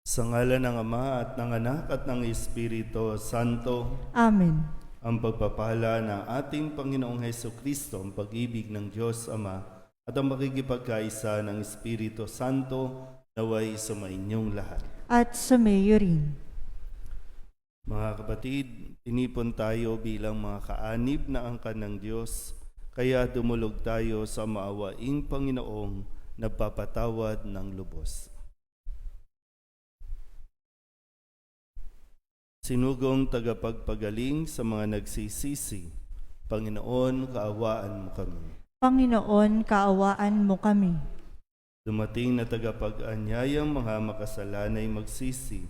Sa ngalan ng Ama at ng Anak at ng Espiritu Santo, Amen. ang pagpapala ng ating Panginoong Hesukristo, ang pag-ibig ng Diyos Ama, at ang makikipagkaisa ng Espiritu Santo naway sumainyong lahat. At sumayo rin. Mga kapatid, tinipon tayo bilang mga kaanib na angkan ng Diyos, kaya dumulog tayo sa maawaing Panginoong nagpapatawad ng lubos. Sinugong tagapagpagaling sa mga nagsisisi, Panginoon, kaawaan mo kami. Panginoon, kaawaan mo kami. Dumating na tagapag-anyayang mga makasalanay magsisi,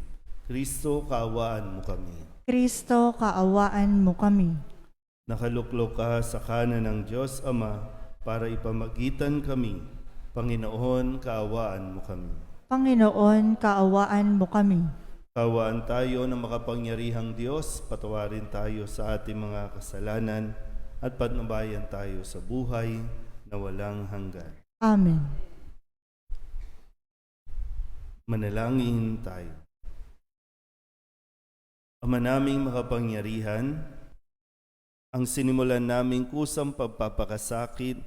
Kristo, kaawaan mo kami. Kristo, kaawaan mo kami. Nakaluklok ka sa kanan ng Diyos Ama para ipamagitan kami. Panginoon, kaawaan mo kami. Panginoon, kaawaan mo kami. Kaawaan tayo ng makapangyarihang Diyos, patawarin tayo sa ating mga kasalanan at patnubayan tayo sa buhay na walang hanggan. Amen. Manalangin tayo. Ama naming makapangyarihan, ang sinimulan naming kusang pagpapakasakit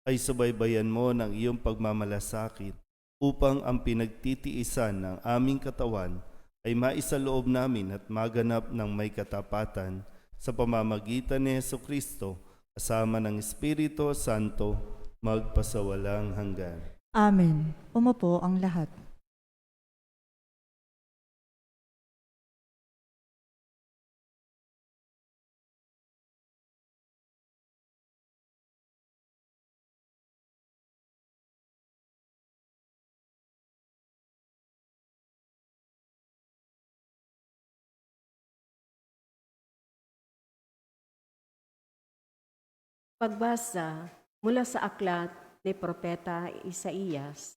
ay subaybayan mo ng iyong pagmamalasakit upang ang pinagtitiisan ng aming katawan ay maisaloob namin at maganap ng may katapatan sa pamamagitan ni Hesukristo kasama ng Espiritu Santo magpasawalang hanggan. Amen. Umupo ang lahat. Pagbasa mula sa aklat ni Propeta Isaías.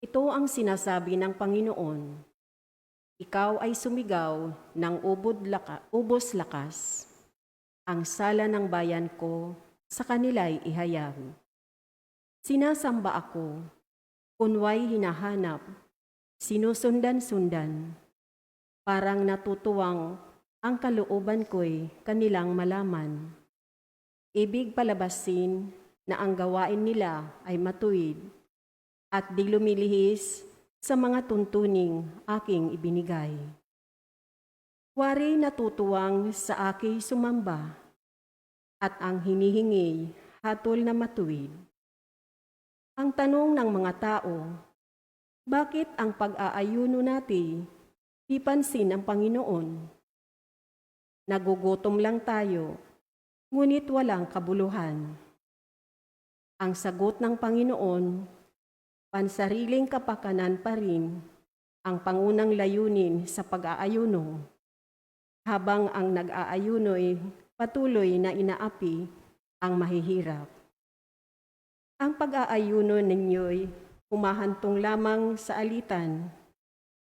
Ito ang sinasabi ng Panginoon, ikaw ay sumigaw ng ubos lakas. Ang sala ng bayan ko sa kanila'y ihayag. Sinasamba ako, kunway hinahanap, sinusundan-sundan. Parang natutuwang ang kalooban ko'y kanilang malaman. Ibig palabasin na ang gawain nila ay matuwid at di lumilihis sa mga tuntuning aking ibinigay. Wari natutuwang sa aking sumamba at ang hinihingi hatol na matuwid. Ang tanong ng mga tao, bakit ang pag-aayuno natin di pansin ng Panginoon? Nagugutom lang tayo, ngunit walang kabuluhan. Ang sagot ng Panginoon, pansariling kapakanan pa rin ang pangunang layunin sa pag-aayuno, habang ang nag-aayuno'y patuloy na inaapi ang mahihirap. Ang pag-aayuno ninyo'y humahantong lamang sa alitan,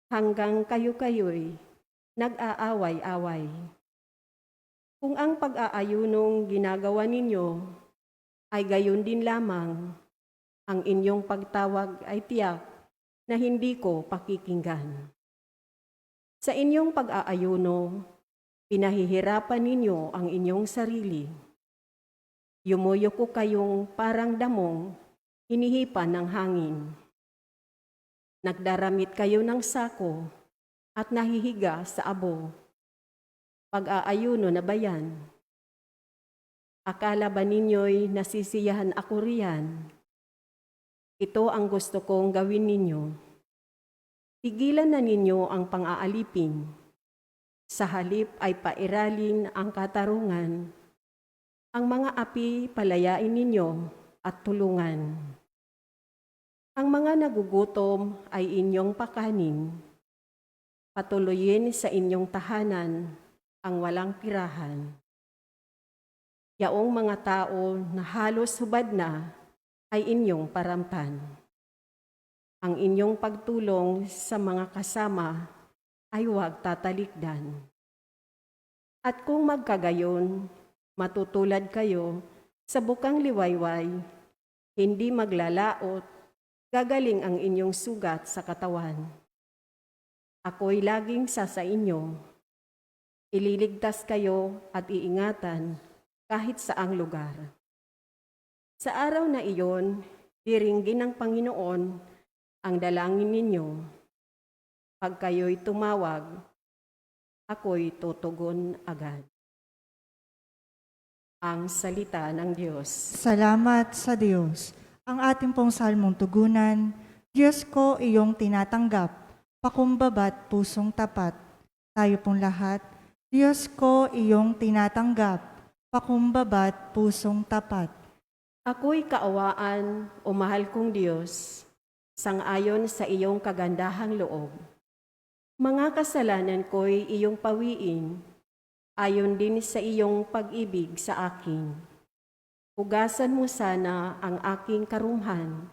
hanggang kayo-kayo'y nag-aaway-away. Kung ang pag-aayunong ginagawa ninyo ay gayon din lamang, ang inyong pagtawag ay tiyak na hindi ko pakikinggan. Sa inyong pag-aayuno, pinahihirapan ninyo ang inyong sarili. Yumuyuko kayong parang damong hinihipan ng hangin. Nagdaramit kayo ng sako at nahihiga sa abo. Pag-aayuno na ba yan? Akala ba ninyo'y nasisiyahan ako riyan? Ito ang gusto kong gawin ninyo. Tigilan na ninyo ang pang-aalipin. Sa halip ay pairalin ang katarungan. Ang mga api palayain ninyo at tulungan. Ang mga nagugutom ay inyong pakanin. Patuloyin sa inyong tahanan ang walang tirahan. Yaong mga tao na halos hubad na ay inyong paramtan. Ang inyong pagtulong sa mga kasama ay huwag tatalikdan. At kung magkagayon, matutulad kayo sa bukang liwayway, hindi maglalaot, gagaling ang inyong sugat sa katawan. Ako'y laging sa inyo. Ililigtas kayo at iingatan kahit saang lugar. Sa araw na iyon, diringgin ng Panginoon ang dalangin ninyo. Pag kayo'y tumawag, ako'y tutugon agad. Ang salita ng Diyos. Salamat sa Diyos. Ang ating pong salmong tugunan, Diyos ko, iyong tinatanggap, pakumbaba't pusong tapat. Tayo pong lahat, Diyos ko, iyong tinatanggap, pakumbaba't pusong tapat. Ako'y kaawaan, o mahal kong Diyos, sang-ayon sa iyong kagandahang loob. Mga kasalanan ko'y iyong pawiin, ayon din sa iyong pag-ibig sa akin. Hugasan mo sana ang aking karumhan,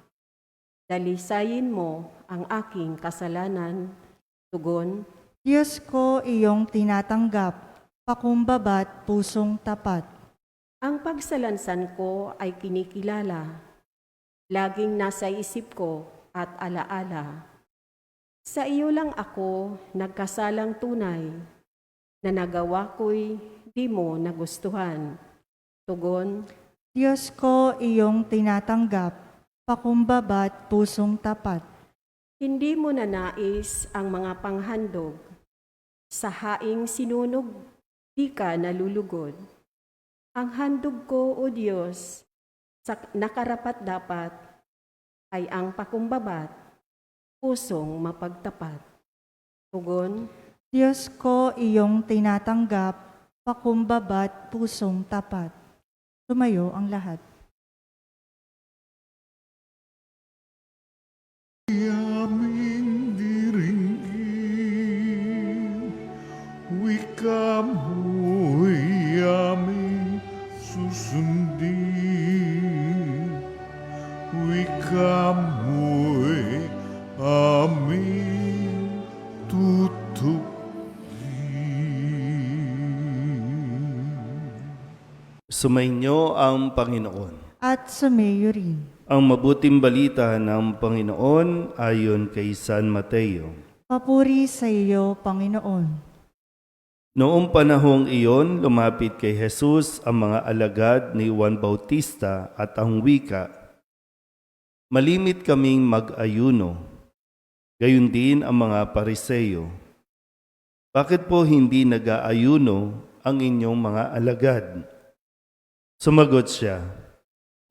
dalisayin mo ang aking kasalanan. Tugon, Diyos ko, iyong tinatanggap, pakumbaba't pusong tapat. ang pagsalansan ko ay kinikilala, laging nasa isip ko at alaala. Sa iyo lang ako nagkasalang tunay, na nagawa ko'y di mo nagustuhan. Tugon, Diyos ko, iyong tinatanggap, pakumbaba't pusong tapat. hindi mo nanais ang mga panghandog. Sa haing sinunog, di ka nalulugod. Ang handog ko, O Diyos, sa nakarapat-dapat, ay ang pakumbabat, pusong mapagtapat. Tugon, Diyos ko, iyong tinatanggap, pakumbaba't pusong tapat. Tumayo ang lahat. Aming diringgin, wika mo'y aming susundin, wika mo'y aming tutukin. Sumainyo ang Panginoon. At sumayo rin. Ang mabuting balita ng Panginoon ayon kay San Mateo. Papuri sa iyo, Panginoon. Noong panahong iyon, lumapit kay Jesus ang mga alagad ni Juan Bautista at ang wika, "Malimit kaming mag-ayuno, gayon din ang mga Pariseyo. Bakit po hindi nag-aayuno ang inyong mga alagad?" Sumagot siya,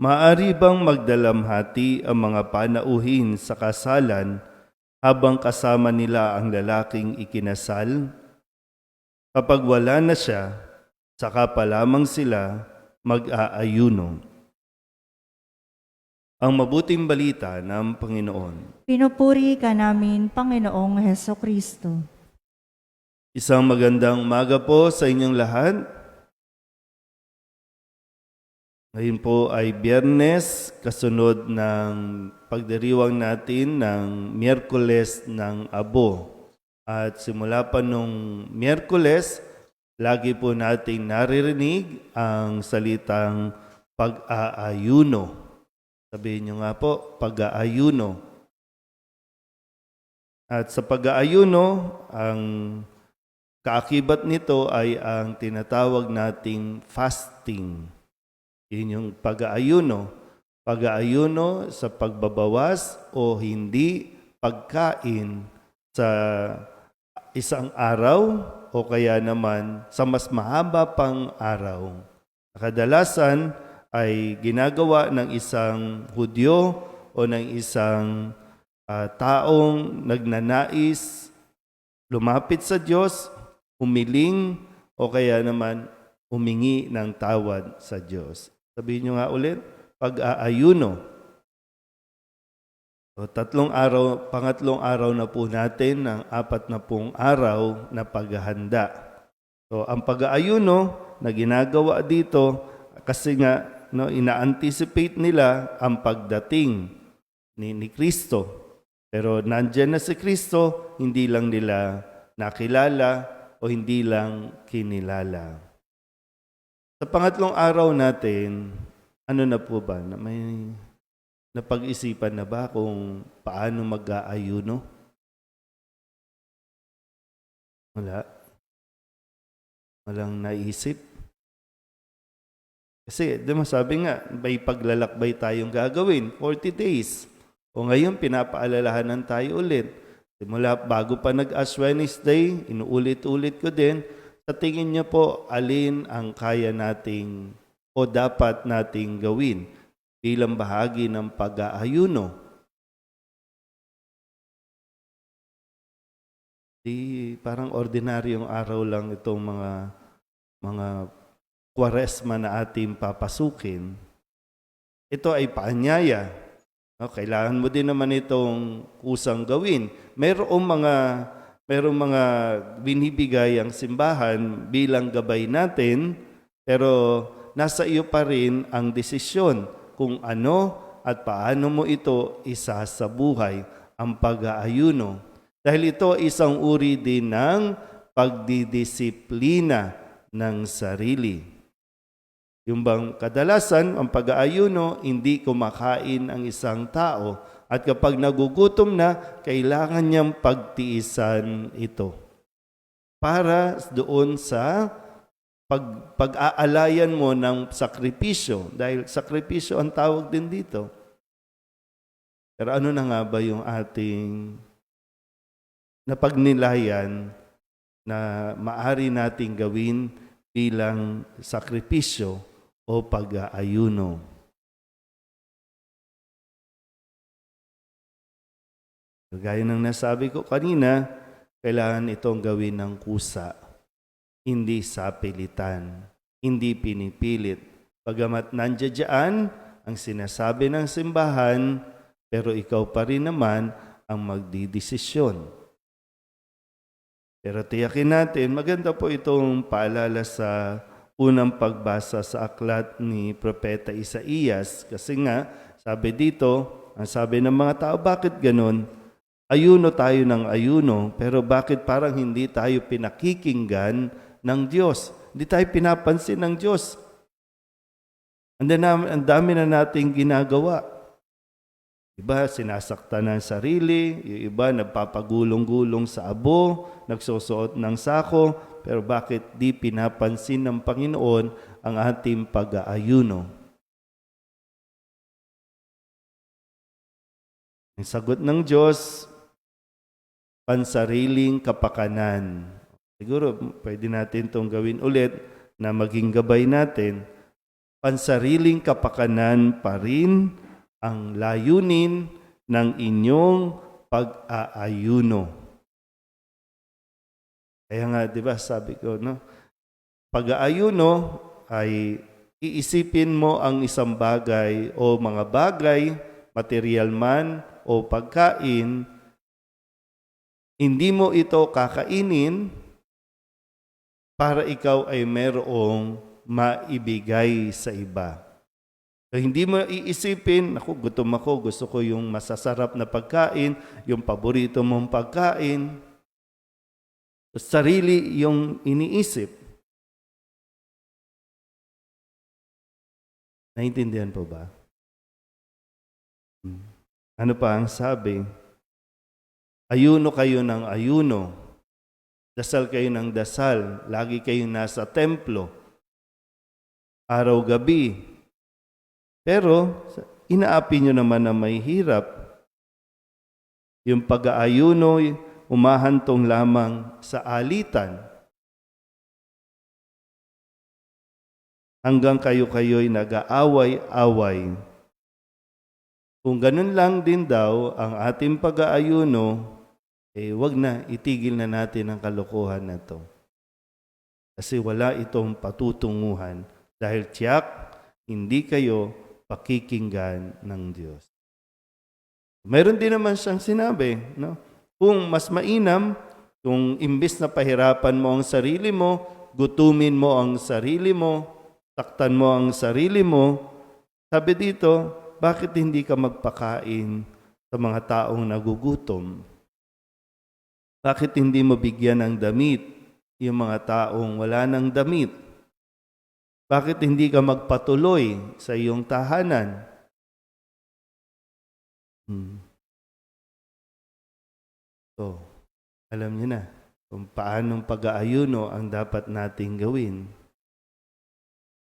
"Maaari bang magdalamhati ang mga panauhin sa kasalan habang kasama nila ang lalaking ikinasal? Kapag wala na siya, saka pa lamang sila mag-aayuno." Ang mabuting balita ng Panginoon. Pinupuri ka namin, Panginoong Hesukristo. Isang magandang umaga po sa inyong lahat. Ngayon po ay Biyernes, kasunod ng pagdiriwang natin ng Miyerkules ng Abo. At simula pa nung Miyerkules, lagi po nating naririnig ang salitang pag-aayuno. Sabihin nyo nga po, pag-aayuno. At sa pag-aayuno, ang kaakibat nito ay ang tinatawag nating fasting. Yun yung pag-aayuno. Pag-aayuno sa pagbabawas o hindi pagkain sa isang araw o kaya naman sa mas mahaba pang araw. Kadalasan ay ginagawa ng isang Hudyo o ng isang taong nagnanais lumapit sa Diyos, humiling o kaya naman humingi ng tawad sa Diyos. Sabihin nyo nga ulit, pag-aayuno. So, pangatlong araw na po natin ng 40 araw na paghahanda. So, ang pag-aayuno na ginagawa dito, kasi nga, ina-anticipate nila ang pagdating ni Kristo. Pero nandyan na si Kristo, hindi lang nila nakilala o hindi lang kinilala. Sa pangatlong araw natin, ano na po ba? May napag-isipan na ba kung paano mag-aayuno? Wala. Walang naisip. Kasi, di ba sabi nga, may paglalakbay tayong gagawin, 40 days. O ngayon, pinapaalalahanan tayo ulit. Simula bago pa nag-Ash Wednesday, inuulit-ulit ko din, sa tingin niyo po, alin ang kaya nating o dapat nating gawin bilang bahagi ng pag-aayuno? Di parang ordinaryong araw lang itong mga Kwaresma na ating papasukin. Ito ay paanyaya. No, kailangan mo din naman itong kusang gawin. Merong mga binibigay ang simbahan bilang gabay natin, pero nasa iyo pa rin ang desisyon kung ano at paano mo ito isasabuhay ang pag-aayuno. Dahil ito isang uri din ng pagdidisiplina ng sarili. Yung bang kadalasan, ang pag-aayuno, hindi kumakain ang isang tao. At kapag nagugutom na, kailangan niyang pagtiisan ito. Para doon sa pag-aalayan mo ng sakripisyo. Dahil sakripisyo ang tawag din dito. Pero ano na nga ba yung ating napagnilayan na maaari nating gawin bilang sakripisyo o pag-aayuno? Gaya ng nasabi ko kanina, kailangan itong gawin ng kusa, hindi sa pilitan, hindi pinipilit. Bagamat nandiyan ang sinasabi ng simbahan, pero ikaw pa rin naman ang magdidesisyon. Pero tiyakin natin, maganda po itong paalala sa unang pagbasa sa aklat ni Propeta Isaías. Kasi nga, sabi dito, ang sabi ng mga tao, bakit ganun? Ayuno tayo ng ayuno, pero bakit parang hindi tayo pinakikinggan ng Diyos? Hindi tayo pinapansin ng Diyos. Ang dami na nating ginagawa. Iba sinasaktan ng sarili, yung iba nagpapagulong-gulong sa abo, nagsusuot ng sako, pero bakit di pinapansin ng Panginoon ang ating pag-aayuno? Ang sagot ng Diyos, pansariling kapakanan. Siguro pwede natin itong gawin ulit na maging gabay natin. Pansariling kapakanan pa rin ang layunin ng inyong pag-aayuno. Kaya nga, di ba, sabi ko, no? Pag-aayuno ay iisipin mo ang isang bagay o mga bagay, material man o pagkain, hindi mo ito kakainin para ikaw ay merong maibigay sa iba. So, hindi mo iisipin, ako, gutom ako, gusto ko yung masasarap na pagkain, yung paborito mong pagkain. Sarili yung iniisip. Naintindihan po ba? Ano pa ang sabi? Ayuno kayo ng ayuno. Dasal kayo ng dasal. Lagi kayong nasa templo. Araw-gabi. Pero, inaapi nyo naman na may hirap. Yung pag-aayuno, umahantong lamang sa alitan. Hanggang kayo-kayo'y nag-aaway-away. Kung ganun lang din daw ang ating pag-aayuno, wag na, itigil na natin ang kalokohan na to. Kasi wala itong patutunguhan. Dahil tiyak, hindi kayo pakikinggan ng Diyos. Mayroon din naman siyang sinabi, no? Kung mas mainam, kung imbis na pahirapan mo ang sarili mo, gutumin mo ang sarili mo, taktan mo ang sarili mo, sabi dito, bakit hindi ka magpakain sa mga taong nagugutom? Bakit hindi mo bigyan ng damit yung mga taong wala ng damit? Bakit hindi ka magpatuloy sa iyong tahanan? So, alam niyo na kung paanong pag-aayuno ang dapat nating gawin.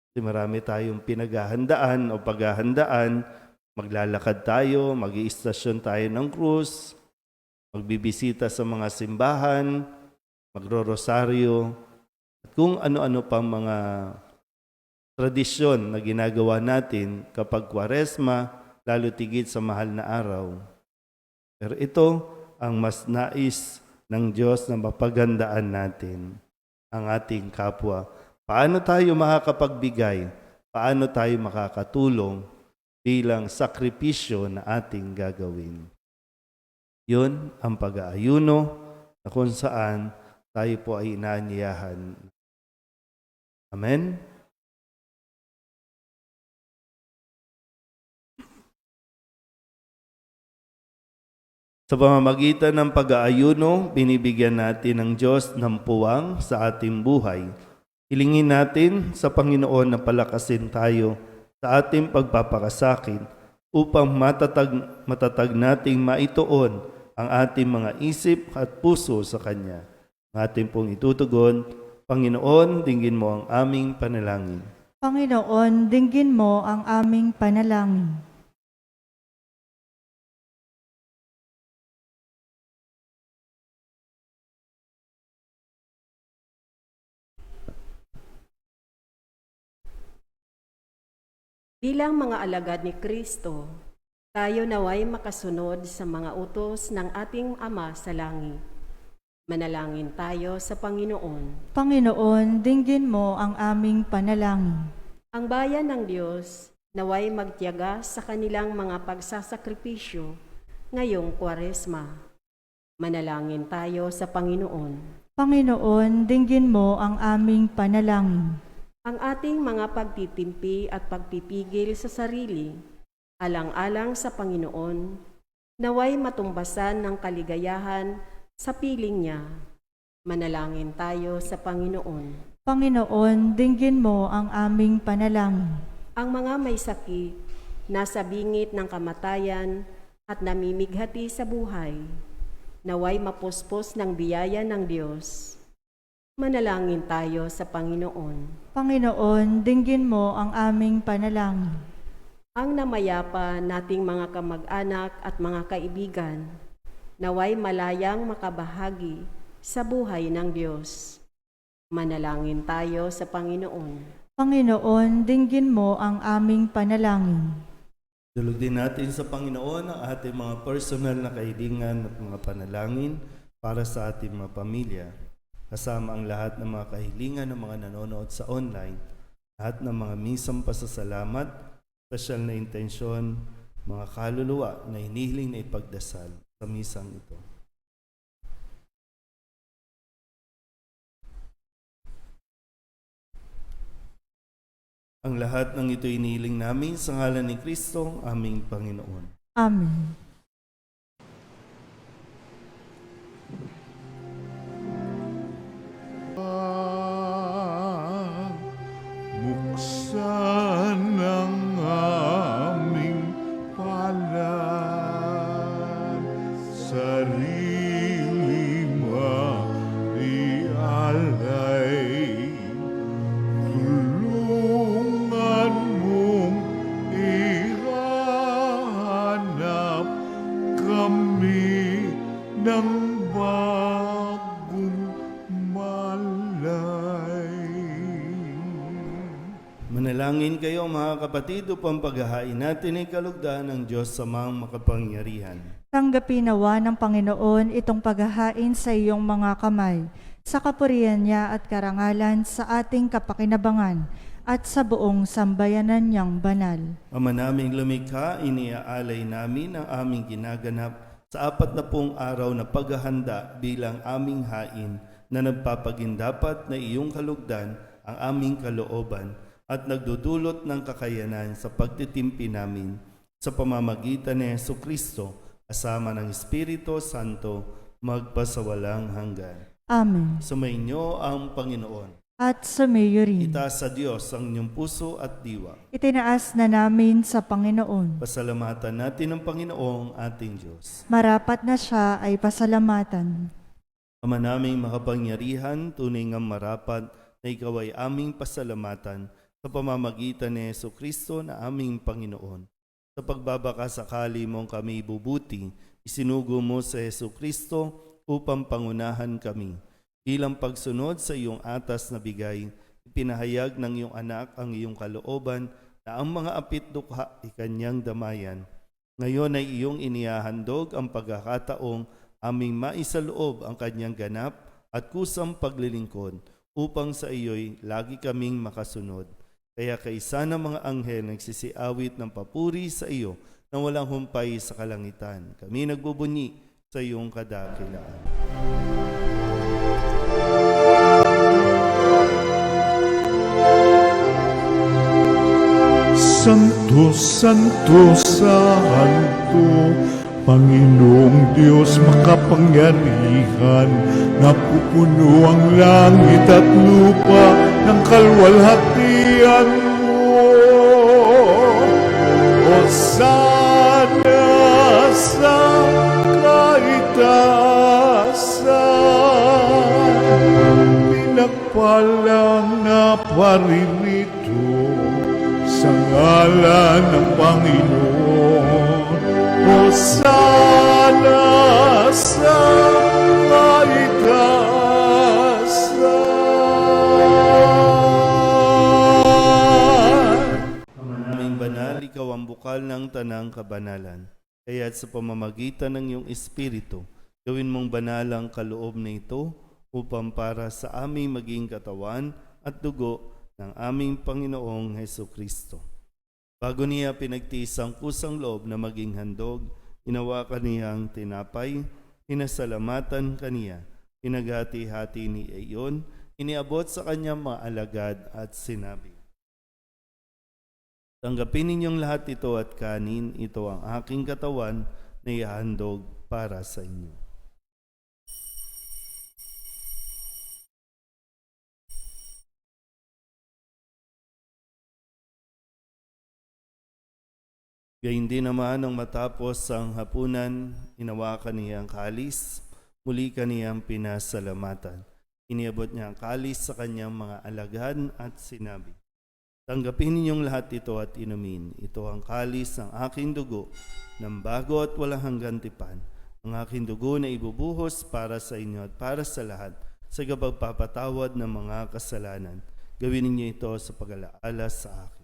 Kasi marami tayong pinaghahandaan o paghahandaan, maglalakad tayo, mag-iistasyon tayo ng krus, magbibisita sa mga simbahan, magro-rosaryo, at kung ano-ano pang mga tradisyon na ginagawa natin kapag Kwaresma, lalo tigit sa mahal na araw. Pero ito ang mas nais ng Diyos na mapaghandaan natin, ang ating kapwa. Paano tayo makakapagbigay? Paano tayo makakatulong bilang sakripisyo na ating gagawin? Yun ang pag-aayuno na kung saan tayo po ay inaanyayahan. Amen? Sa pamamagitan ng pag-aayuno, binibigyan natin ng Diyos ng puwang sa ating buhay. Hilingin natin sa Panginoon na palakasin tayo sa ating pagpapakasakit upang matatag nating maituon ang ating mga isip at puso sa Kanya. Ang ating pong itutugon, Panginoon, dinggin mo ang aming panalangin. Panginoon, dinggin mo ang aming panalangin. Bilang mga alagad ni Kristo, tayo naway makasunod sa mga utos ng ating Ama sa langit. Manalangin tayo sa Panginoon. Panginoon, dinggin mo ang aming panalangin. Ang bayan ng Diyos naway magtiyaga sa kanilang mga pagsasakripisyo ngayong Kwaresma. Manalangin tayo sa Panginoon. Panginoon, dinggin mo ang aming panalangin. Ang ating mga pagtitimpi at pagpipigil sa sarili, alang-alang sa Panginoon, naway matumbasan ng kaligayahan sa piling niya. Manalangin tayo sa Panginoon. Panginoon, dinggin mo ang aming panalangin. Ang mga may sakit, nasa bingit ng kamatayan at namimighati sa buhay, naway mapuspos ng biyaya ng Diyos. Manalangin tayo sa Panginoon. Panginoon, dinggin mo ang aming panalangin. Ang namayapa nating mga kamag-anak at mga kaibigan, naway malayang makabahagi sa buhay ng Diyos. Manalangin tayo sa Panginoon. Panginoon, dinggin mo ang aming panalangin. Dulog din natin sa Panginoon ang ating mga personal na kahilingan at mga panalangin para sa ating mga pamilya. Kasama ang lahat ng mga kahilingan ng mga nanonood sa online, lahat ng mga misang pasasalamat, special na intensyon, mga kaluluwa na hinihiling na ipagdasal sa misang ito. Ang lahat ng ito hinihiling namin sa ngalan ni Kristo, aming Panginoon. Amen. Buksan ang aming palad, sarili maialay. Tulungan mong ihanap kami ng bagong malay. Manalangin kayo mga kapatid upang paghahain natin ay kalugdan ng Diyos sa mga makapangyarihan. Tanggapin nawa ng Panginoon itong paghahain sa iyong mga kamay, sa kapurihan niya at karangalan sa ating kapakinabangan at sa buong sambayanan niyang banal. Ama naming lumikha, iniaalay namin ang aming ginaganap sa 40 araw na paghahanda bilang aming hain na nagpapagindapat na iyong kalugdan ang aming kalooban at nagdudulot ng kakayanan sa pagtitimpi namin sa pamamagitan ni Jesucristo kasama ng Espiritu Santo magpasawalang hanggan. Amen. Sumainyo ang Panginoon. At sumayo rin. Itaas sa Diyos ang inyong puso at diwa. Itinaas na namin sa Panginoon. Pasalamatan natin ang Panginoong ating Diyos. Marapat na siya ay pasalamatan. Ama naming makapangyarihan, tunay nga marapat na ikaw ay aming pasalamatan sa pamamagitan ni Jesucristo na aming Panginoon. Sa pagbabakasakali mong kami bubuti, isinugo mo sa Jesucristo upang pangunahan kami. Bilang pagsunod sa iyong atas na bigay, ipinahayag ng iyong anak ang iyong kalooban na ang mga apit dukha ay kanyang damayan. Ngayon ay iyong inihahandog ang pagkakataong aming maisaloob ang kanyang ganap at kusang paglilingkod upang sa iyo'y lagi kaming makasunod. Kaya kaisa ng mga anghel nagsisiawit ng papuri sa iyo na walang humpay sa kalangitan. Kami nagbubunyi sa iyong kadakilaan. Santo, Santo, Santo, Panginoong Diyos makapangyarihan, napupuno ang langit at lupa ng kalwalhatian mo. Hosana sa kaitaasan, pinagpalang na paririto sa ngalan ng Panginoon. Hosana sa kaitaasan. Ama naming banal, ikaw ang bukal ng tanang kabanalan. Kaya't sa pamamagitan ng iyong Espiritu, gawin mong banal ang kaloob na ito upang para sa aming maging katawan at dugo ng aming Panginoong Hesukristo. Bago niya pinagtiis ang kusang loob na maging handog, inawakan niya ang tinapay, inasalamatan kaniya, pinaghati-hati ni iyon, iniabot sa kanyang mga alagad at sinabi, "Tanggapin ninyong lahat ito at kanin, ito ang aking katawan na ihahandog para sa inyo." Gayun din naman nang matapos ang hapunan, inawakan niya ang kalis, muli kaniyang pinasalamatan. Iniabot niya ang kalis sa kanyang mga alagad at sinabi, "Tanggapin ninyong lahat ito at inumin. Ito ang kalis ng aking dugo, ng bago at walang hanggang tipan. Ang aking dugo na ibubuhos para sa inyo at para sa lahat, sa pagpapatawad ng mga kasalanan. Gawin ninyo ito sa pag-alaala sa akin."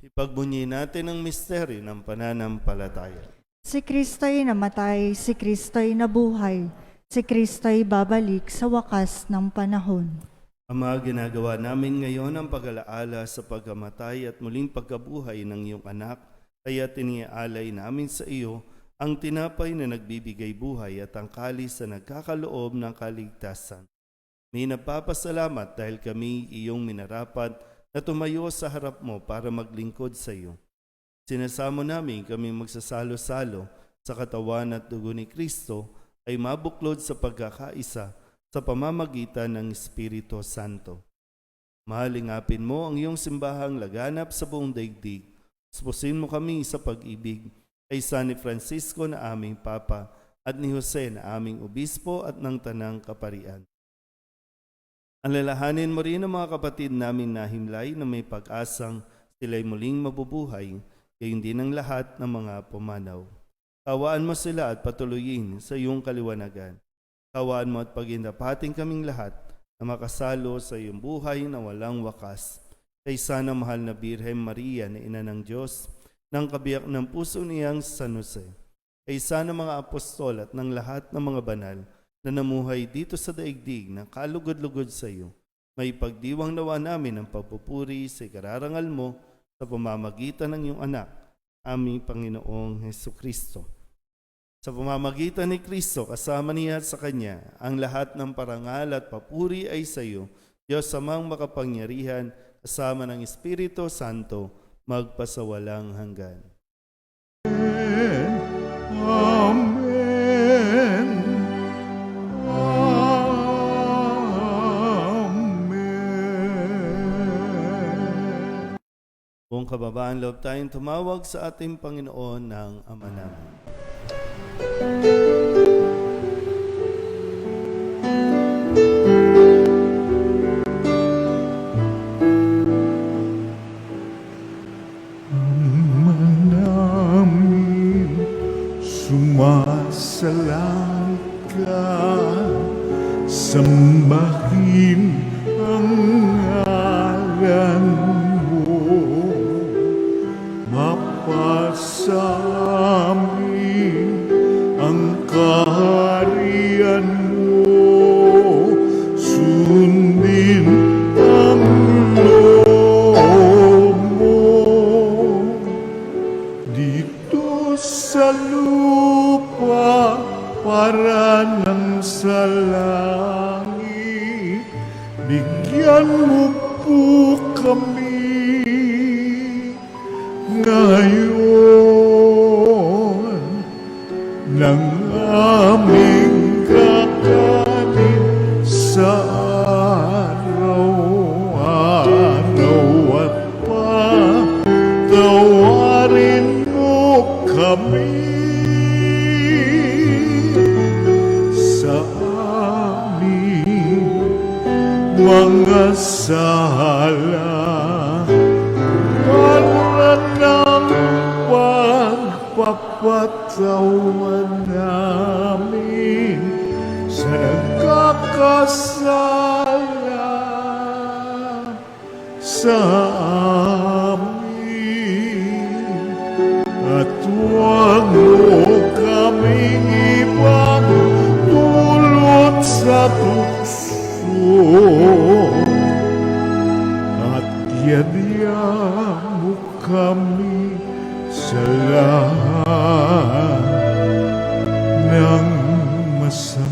Ipagbunyi natin ang misteryo ng pananampalataya. Si Kristo'y namatay, si Kristo'y nabuhay, si Kristo'y babalik sa wakas ng panahon. Ama, ginagawa namin ngayon ang pag-alaala sa pagkamatay at muling pagkabuhay ng iyong anak, kaya tiniaalay namin sa iyo ang tinapay na nagbibigay buhay at ang kalis na nagkakaloob ng kaligtasan. May napapasalamat dahil kami iyong minarapat na tumayo sa harap mo para maglingkod sa iyo. Sinasamo namin kami magsasalo-salo sa katawan at dugo ni Kristo ay mabuklod sa pagkakaisa sa pamamagitan ng Espiritu Santo. Mahalingapin mo ang iyong simbahang laganap sa buong daigdig. Spusin mo kami sa pag-ibig kay San Francisco na aming Papa at ni Jose na aming Obispo at ng Tanang Kaparian. Alalahanin mo rin ang mga kapatid namin na himlay na may pag-asang sila'y muling mabubuhay, gayon din ang lahat ng mga pumanaw. Kawaan mo sila at patuloyin sa iyong kaliwanagan. Kawaan mo at pagindapating kaming lahat na makasalo sa iyong buhay na walang wakas. Kaysa na mahal na Birhen Maria na Ina ng Diyos, ng kabiyak ng puso niyang San Jose. Kaysa na mga apostol at ng lahat ng mga banal, na namuhay dito sa daigdig na kalugod-lugod sa iyo. May pagdiwang nawa namin ang pagpupuri sa ikararangal mo sa pamamagitan ng iyong anak, aming Panginoong Hesukristo. Sa pamamagitan ni Kristo, kasama niya at sa Kanya, ang lahat ng parangal at papuri ay sa iyo, Diyos amang makapangyarihan, kasama ng Espiritu Santo, magpasawalang hanggan. Amen. Amen. Kung kababaan loob tayong tumawag sa ating Panginoon ng Ama namin. Ama namin, sumasalang ka, sambahin ang ngalan mo, mapasamin ang kaharian mo, sundin ang loob mo dito sa lupa para nang sa langit. Bigyan mo po kami ngayon ng aming kakanin sa araw-araw, at patawarin mo kami sa aming mga sala, para ng pagpapatawan namin sa nagkakasala sa amin, at huwag mo kaming ibang dulot sa tukso, at yadya mo kami sa lahat ng masama.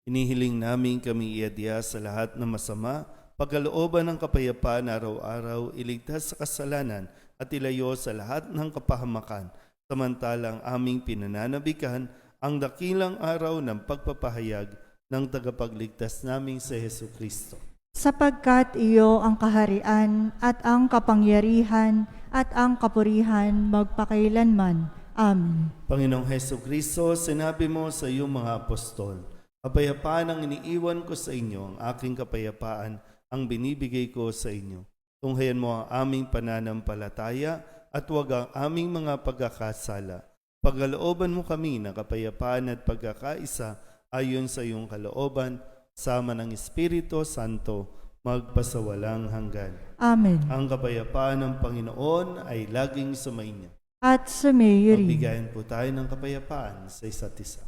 Inihiling namin kami iadya sa lahat ng masama, pagkalooban ng kapayapaan araw-araw, iligtas sa kasalanan at ilayo sa lahat ng kapahamakan, samantalang aming pinananabikan ang dakilang araw ng pagpapahayag ng tagapagligtas naming si Hesus Kristo. Sapagkat iyo ang kaharian at ang kapangyarihan at ang kapurihan magpakailanman. Amen. Panginoong Hesus Kristo, sinabi mo sa iyong mga apostol, kapayapaan ang iniiwan ko sa inyo, ang aking kapayapaan ang binibigay ko sa inyo. Tunghayan mo ang aming pananampalataya at huwag ang aming mga pagkakasala. Pagkalooban mo kami ng kapayapaan at pagkakaisa ayon sa iyong kalooban, sama ng Espiritu Santo, magpasawalang hanggan. Amen. Ang kapayapaan ng Panginoon ay laging sumainyo. At sumayo rin. Magbigayan po tayo ng kapayapaan sa isa't isa.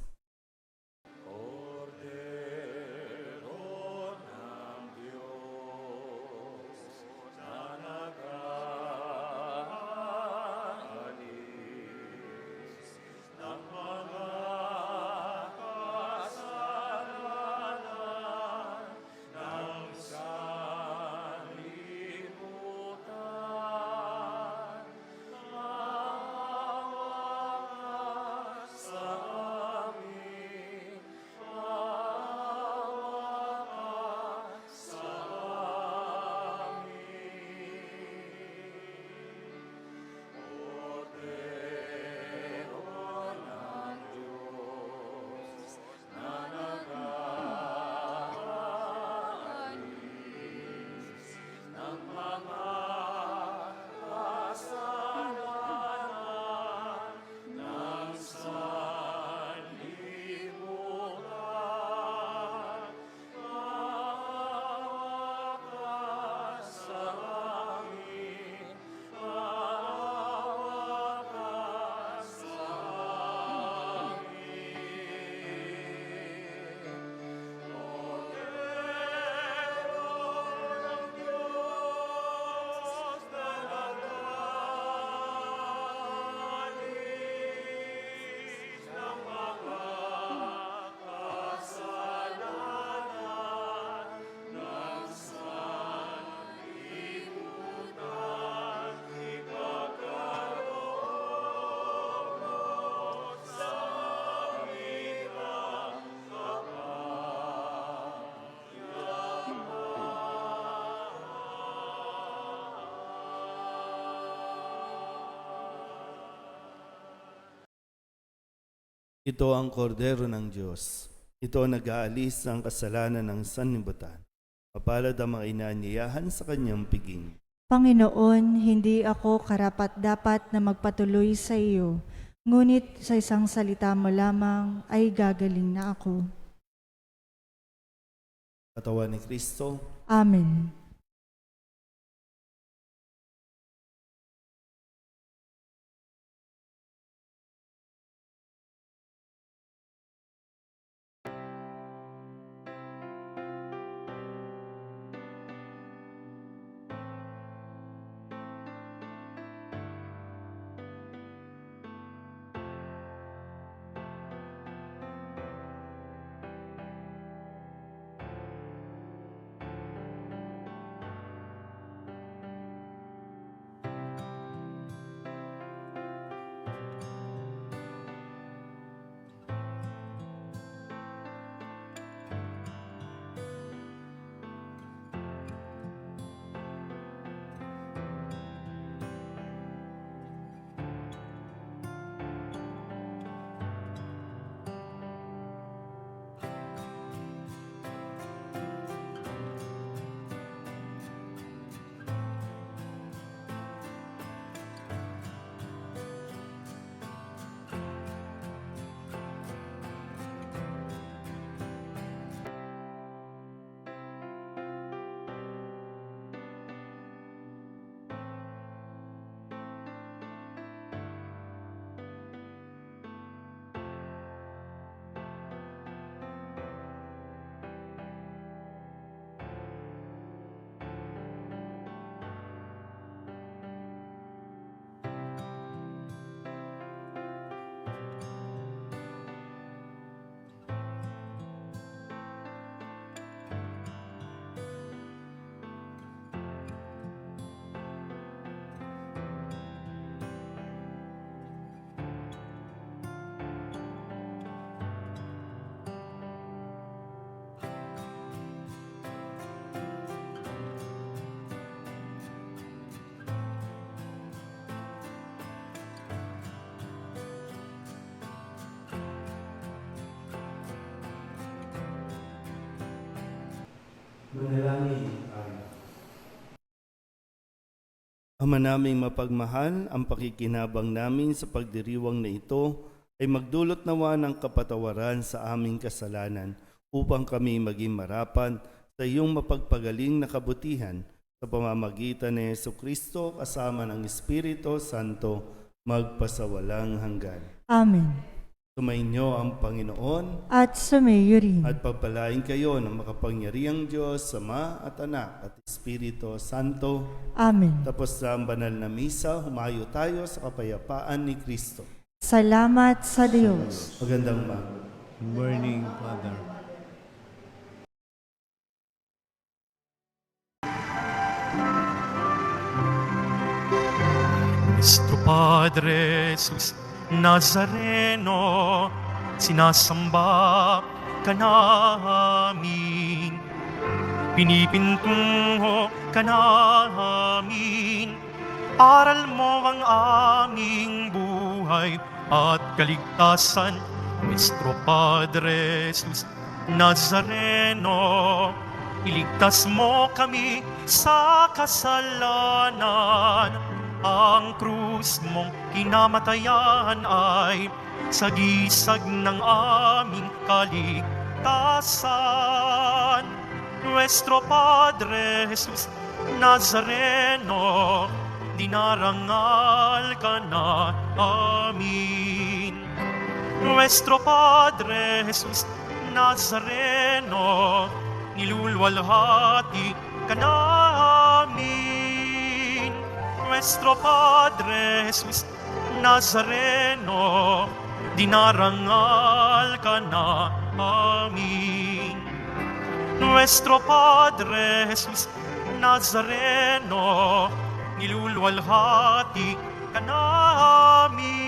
Ito ang kordero ng Diyos. Ito ang nag-aalis ng kasalanan ng sanlibutan. Mapalad ang mga inaanyayahan sa kanyang piging. Panginoon, hindi ako karapat-dapat na magpatuloy sa iyo, ngunit sa isang salita mo lamang ay gagaling na ako. Katawan ni Kristo, Amen. manalangin tayo. Ama naming mapagmahal, ang pakikinabang namin sa pagdiriwang na ito ay magdulot nawa ng kapatawaran sa aming kasalanan upang kami maging marapan sa iyong mapagpagaling na kabutihan sa pamamagitan ni Jesucristo kasama ng Espiritu Santo magpasawalang hanggan. Amen. Sumainyo ang Panginoon At sumayo rin. at pagpalain kayo ng makapangyarihang Diyos, Ama at Anak at Espiritu Santo. Amen. Tapos sa ang banal na misa, humayo tayo sa kapayapaan ni Kristo. Salamat sa Diyos. Magandang umaga. Good morning, Father. Nuestro Padre Jesus Nazareno, sinasamba ka namin, pinipintungo ka namin, aral mo ang aming buhay at kaligtasan. Nuestro Padre Jesus Nazareno, iligtas mo kami sa kasalanan. Ang krus mong kinamatayan ay sagisag ng aming kaligtasan. Nuestro Padre Jesus Nazareno, dinarangal ka na amin. Nuestro Padre Jesus Nazareno, nilulwalhati ka namin. Nuestro Padre Jesus Nazareno, dinarangal ka na amin. Nuestro Padre Jesus Nazareno, nilulwalhati ka namin.